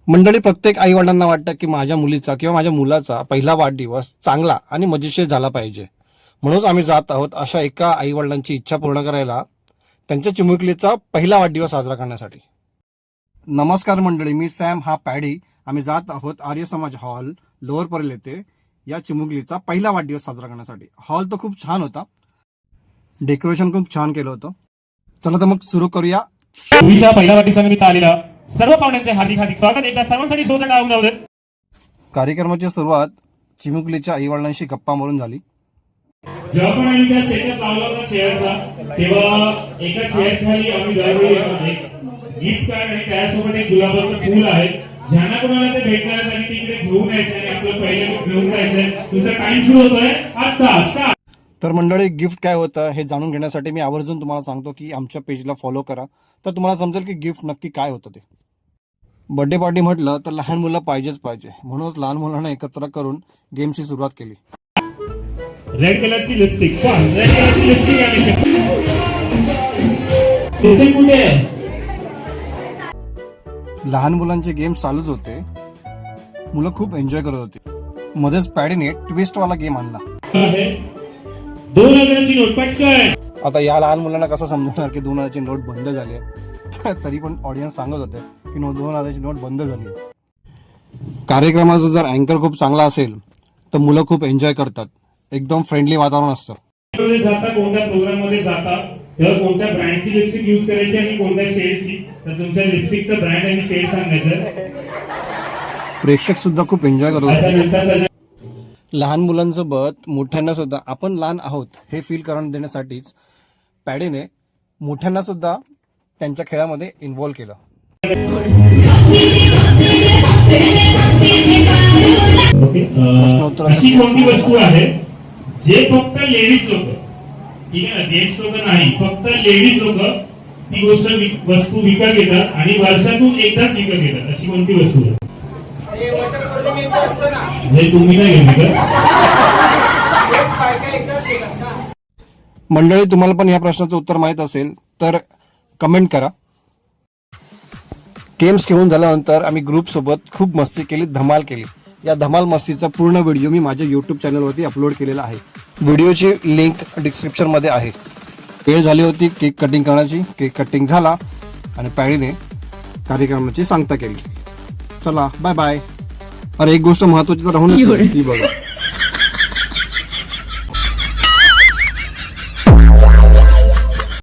मंडळी, प्रत्येक आई वडिलांना वाटतं की माझ्या मुलीचा किंवा माझ्या मुलाचा पहिला वाढदिवस चांगला आणि मजेशीर झाला पाहिजे. म्हणूनच आम्ही जात आहोत अशा एका आई वडिलांची इच्छा पूर्ण करायला, त्यांच्या चिमुकलीचा पहिला वाढदिवस साजरा करण्यासाठी. नमस्कार मंडळी, मी सॅम, हा पॅडी. आम्ही जात आहोत आर्य समाज हॉल, लोअर परेल येथे या चिमुकलीचा पहिला वाढदिवस साजरा करण्यासाठी. हॉल तर खूप छान होता, डेकोरेशन खूप छान केलं होतं. चला तर मग सुरू करूया. मुलीच्या पहिल्या वाढदिवसानिमित्त आलेला सर्व पाहुण्यांचे हार्दिक हार्दिक स्वागत. एकदा सर्वांसाठी जोरदार टाळ्या वाजवा. कार्यक्रमाची सुरुवात चिमुकलीच्या आई वडिलांशी गप्पा मारून झाली. जेव्हा पण आम्ही त्या सेटअप लावला होता चेअरचा, तेव्हा एका चेअर खाली आम्ही दरवेळी गिफ्ट कार्ड आणि त्यासोबत एक गुलाबाचं फूल आहे. ज्यांना कोणाला ते भेटणार आहे त्यांनी तिकडे घेऊन यायचं आणि आपलं पहिलं घेऊन जायचंय. तुमचा टाइम सुरू होतोय आता. तर मंडळी, गिफ्ट काय होतं हे जाणून घेण्यासाठी मी आवर्जून तुम्हाला सांगतो की आमच्या पेजला फॉलो करा, तर तुम्हाला समजेल की गिफ्ट नक्की काय होतं ते. बर्थडे पार्टी म्हटलं तर लहान मुलं पाहिजेच पाहिजे, म्हणूनच लहान मुलांना एकत्र करून गेमची सुरुवात केली. रेड कलरची लिपस्टिक, रेड कलरची लिपस्टिक कुठे? लहान मुलांचे गेम चालूच होते, मुलं खूप एन्जॉय करत होती. मध्येच पॅडीने ट्विस्ट वाला गेम आणला. 2000ची नोट पटकन. आता या लहान मुलांना कसं समजणार की 2000ची नोट बंद झाली आहे? तरी पण ऑडियन्स सांगत होते की 2000ची नोट बंद झाली. कार्यक्रमाचा जर अँकर खूप चांगला असेल तर मुलं खूप एन्जॉय करतात. एकदम फ्रेंडली वातावरण असतं. कोणत्या प्रोग्राम मध्ये जाता तेव्हा कोणत्या ब्रँडची लिपस्टिक युज करायची आणि कोणत्या शेडची, तर तुमच्या लिपस्टिकचं ब्रँड आणि शेड सांगायचं. प्रेक्षक सुद्धा खूप एन्जॉय करतात. लहान मुलांसोबत मोठ्यांना सुद्धा आपण लहान आहोत हे फील करून देण्यासाठीच पॅडीने मोठ्यांना सुद्धा त्यांच्या खेळामध्ये इन्व्हॉल्व केलं. अशी कोणती वस्तू आहे जे फक्त लेडीज लोक, ठीक आहे ना, जेंट्स लोक नाही, फक्त लेडीज लोक ती वस्तू विकत घेतात आणि वर्षातून एकदाच विकत घेतात? अशी कोणती वस्तू आहे? तुम्ही नाही घेतली का? मंडळी, तुम्हाला पण या प्रश्नाचं उत्तर माहित असेल तर कमेंट करा. गेम्स खेळून झाल्यानंतर आम्ही ग्रुप सोबत खूप मस्ती केली, धमाल केली. या धमाल मस्तीचा पूर्ण व्हिडिओ मी माझ्या युट्यूब चॅनलवरती अपलोड केलेला आहे. व्हिडिओची लिंक डिस्क्रिप्शन मध्ये आहे. वेळ झाली होती केक कटिंग करण्याची. केक कटिंग झाला आणि पॅडीने कार्यक्रमाची सांगता केली. चला बाय बाय. अरे, एक गोष्ट महत्वाची तर राहून ती बघा.